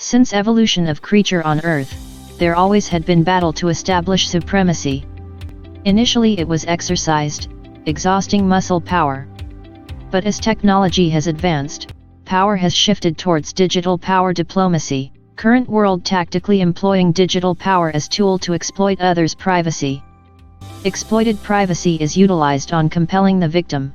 Since evolution of creature on Earth, there always had been battle to establish supremacy. Initially it was exercised, exhausting muscle power. But as technology has advanced, power has shifted towards digital power diplomacy, current world tactically employing digital power as tool to exploit others' privacy. Exploited privacy is utilized on compelling the victim.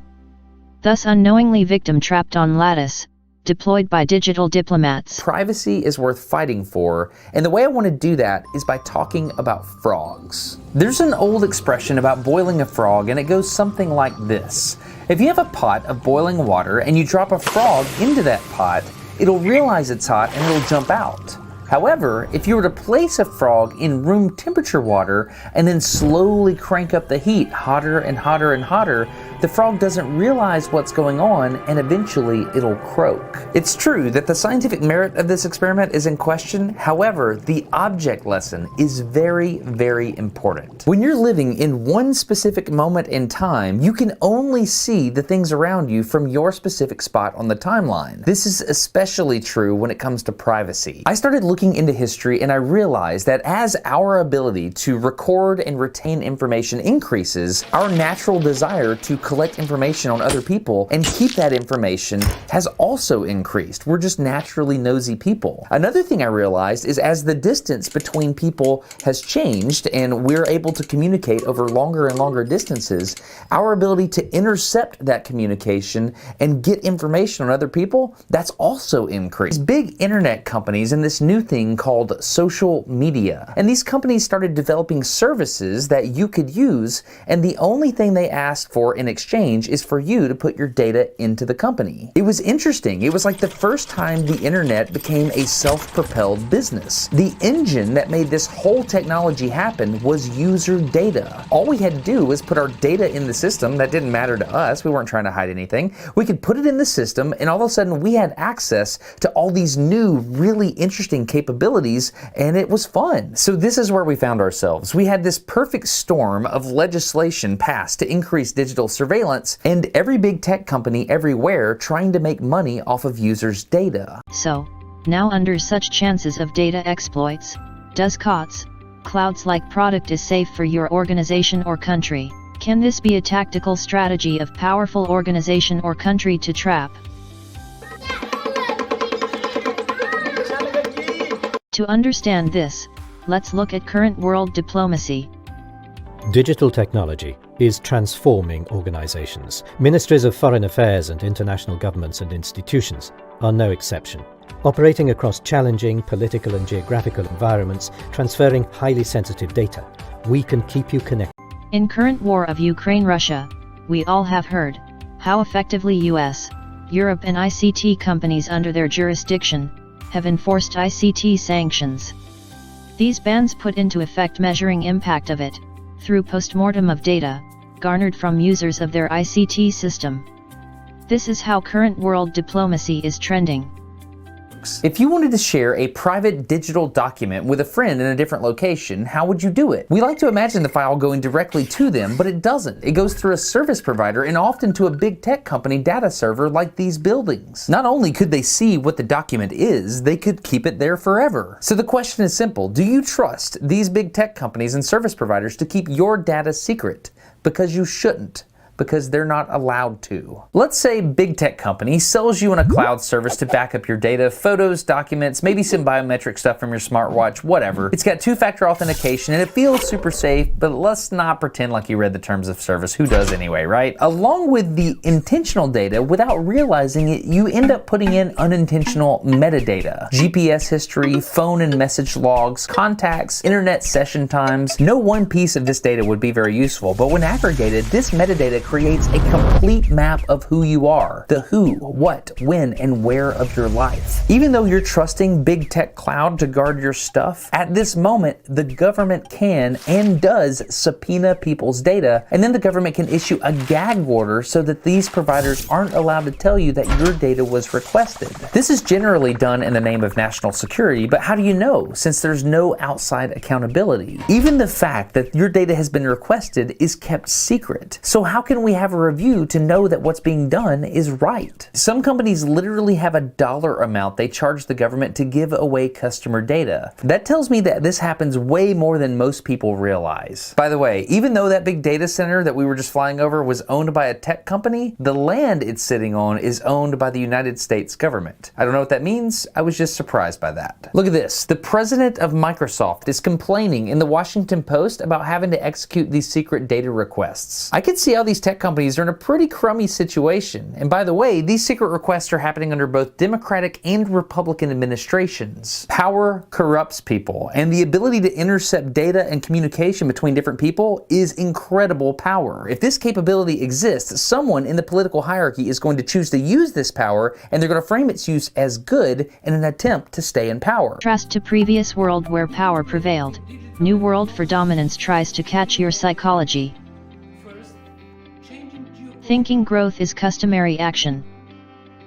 Thus unknowingly victim trapped on lattice, deployed by digital diplomats. Privacy is worth fighting for, and the way I want to do that is by talking about frogs. There's an old expression about boiling a frog, and it goes something like this. If you have a pot of boiling water and you drop a frog into that pot, it'll realize it's hot and it'll jump out. However, if you were to place a frog in room temperature water and then slowly crank up the heat hotter and hotter and hotter, the frog doesn't realize what's going on and eventually it'll croak. It's true that the scientific merit of this experiment is in question. However, the object lesson is very, very important. When you're living in one specific moment in time, you can only see the things around you from your specific spot on the timeline. This is especially true when it comes to privacy. I started looking into history and I realized that as our ability to record and retain information increases, our natural desire to collect information on other people and keep that information has also increased. We're just naturally nosy people. Another thing I realized is as the distance between people has changed and we're able to communicate over longer and longer distances, our ability to intercept that communication and get information on other people, that's also increased. Big internet companies and this new thing called social media. And these companies started developing services that you could use, and the only thing they asked for in exchange is for you to put your data into the company. It was interesting. It was like the first time the internet became a self-propelled business. The engine that made this whole technology happen was user data. All we had to do was put our data in the system. That didn't matter to us. We weren't trying to hide anything. We could put it in the system, and all of a sudden we had access to all these new, really interesting capabilities, and it was fun. So this is where we found ourselves. We had this perfect storm of legislation passed to increase digital surveillance, and every big tech company everywhere trying to make money off of users' data. So, now under such chances of data exploits, does COTS, clouds-like product is safe for your organization or country? Can this be a tactical strategy of powerful organization or country to trap? To understand this, let's look at current world diplomacy. Digital technology is transforming organizations. Ministries of foreign affairs and international governments and institutions are no exception. Operating across challenging political and geographical environments, transferring highly sensitive data, we can keep you connected. In current war of Ukraine-Russia, we all have heard how effectively US, Europe and ICT companies under their jurisdiction have enforced ICT sanctions. These bans put into effect measuring impact of it through postmortem of data garnered from users of their ICT system. This is how current world diplomacy is trending. If you wanted to share a private digital document with a friend in a different location, how would you do it? We like to imagine the file going directly to them, but it doesn't. It goes through a service provider and often to a big tech company data server like these buildings. Not only could they see what the document is, they could keep it there forever. So the question is simple. Do you trust these big tech companies and service providers to keep your data secret? Because you shouldn't. Because they're not allowed to. Let's say big tech company sells you on a cloud service to back up your data, photos, documents, maybe some biometric stuff from your smartwatch, whatever. It's got two-factor authentication and it feels super safe, but let's not pretend like you read the terms of service. Who does anyway, right? Along with the intentional data, without realizing it, you end up putting in unintentional metadata. GPS history, phone and message logs, contacts, internet session times. No one piece of this data would be very useful, but when aggregated, this metadata creates a complete map of who you are, the who, what, when, and where of your life. Even though you're trusting big tech cloud to guard your stuff, at this moment, the government can and does subpoena people's data, and then the government can issue a gag order so that these providers aren't allowed to tell you that your data was requested. This is generally done in the name of national security, but how do you know, since there's no outside accountability? Even the fact that your data has been requested is kept secret. So how can then we have a review to know that what's being done is right. Some companies literally have a dollar amount they charge the government to give away customer data. That tells me that this happens way more than most people realize. By the way, even though that big data center that we were just flying over was owned by a tech company, the land it's sitting on is owned by the United States government. I don't know what that means. I was just surprised by that. Look at this. The president of Microsoft is complaining in the Washington Post about having to execute these secret data requests. I can see how these tech companies are in a pretty crummy situation. And by the way, these secret requests are happening under both Democratic and Republican administrations. Power corrupts people, and the ability to intercept data and communication between different people is incredible power. If this capability exists, someone in the political hierarchy is going to choose to use this power, and they're going to frame its use as good in an attempt to stay in power. Contrast to previous world where power prevailed, new world for dominance tries to catch your psychology. Thinking growth is customary action.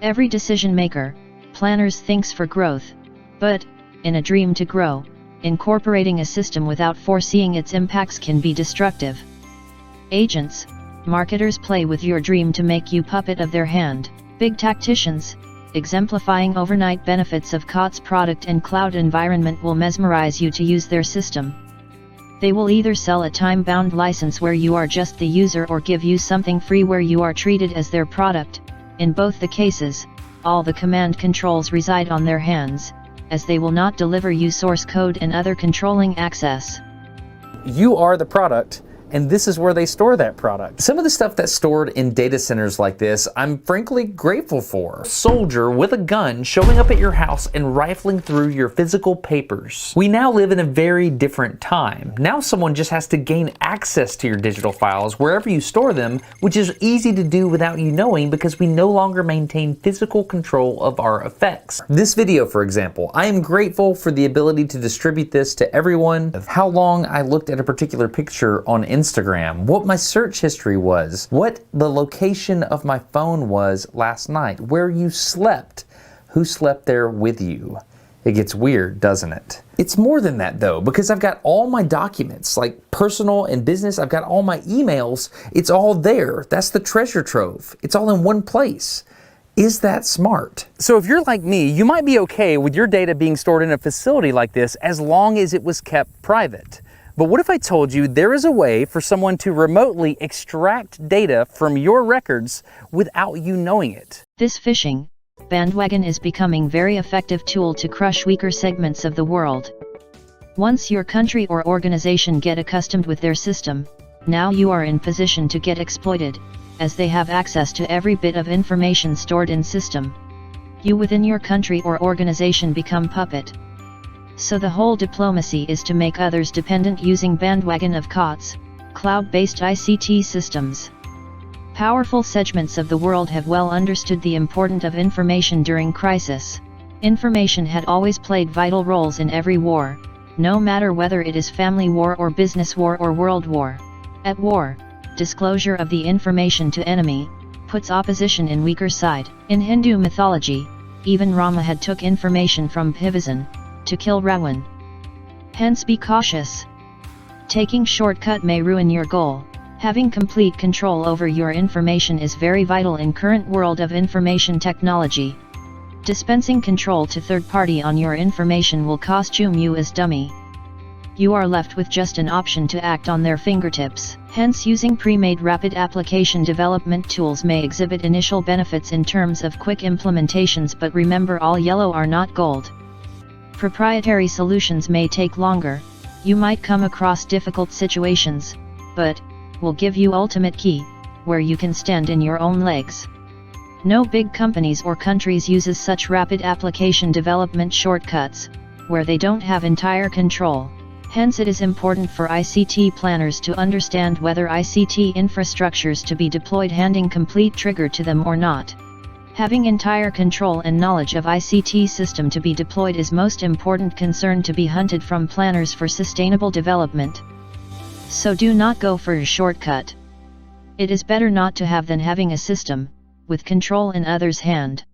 Every decision maker, planners thinks for growth, but, in a dream to grow, incorporating a system without foreseeing its impacts can be destructive. Agents, marketers play with your dream to make you puppet of their hand. Big tacticians, exemplifying overnight benefits of COTS product and cloud environment, will mesmerize you to use their system. They will either sell a time-bound license where you are just the user or give you something free where you are treated as their product. In both the cases, all the command controls reside on their hands, as they will not deliver you source code and other controlling access. You are the product, and this is where they store that product. Some of the stuff that's stored in data centers like this, I'm frankly grateful for. A soldier with a gun showing up at your house and rifling through your physical papers. We now live in a very different time. Now someone just has to gain access to your digital files wherever you store them, which is easy to do without you knowing because we no longer maintain physical control of our effects. This video, for example, I am grateful for the ability to distribute this to everyone. How long I looked at a particular picture on Instagram, what my search history was, what the location of my phone was last night, where you slept, who slept there with you. It gets weird, doesn't it? It's more than that though, because I've got all my documents, like personal and business, I've got all my emails, it's all there. That's the treasure trove. It's all in one place. Is that smart? So if you're like me, you might be okay with your data being stored in a facility like this as long as it was kept private. But what if I told you there is a way for someone to remotely extract data from your records without you knowing it? This phishing bandwagon is becoming a very effective tool to crush weaker segments of the world. Once your country or organization get accustomed with their system, now you are in position to get exploited, as they have access to every bit of information stored in system. You within your country or organization become puppet. So the whole diplomacy is to make others dependent using bandwagon of COTS, cloud-based ICT systems. Powerful segments of the world have well understood the importance of information during crisis. Information had always played vital roles in every war, no matter whether it is family war or business war or world war. At war, disclosure of the information to enemy puts opposition in weaker side. In Hindu mythology, even Rama had took information from Pivizan to kill Ravan. Hence be cautious. Taking shortcut may ruin your goal. Having complete control over your information is very vital in current world of information technology. Dispensing control to third party on your information will costume you as dummy. You are left with just an option to act on their fingertips. Hence using pre-made rapid application development tools may exhibit initial benefits in terms of quick implementations, but remember, all yellow are not gold. Proprietary solutions may take longer, you might come across difficult situations, but will give you ultimate key, where you can stand in your own legs. No big companies or countries uses such rapid application development shortcuts, where they don't have entire control. Hence it is important for ICT planners to understand whether ICT infrastructures to be deployed handing complete trigger to them or not. Having entire control and knowledge of ICT system to be deployed is most important concern to be hunted from planners for sustainable development. So do not go for a shortcut. It is better not to have than having a system with control in others' hand.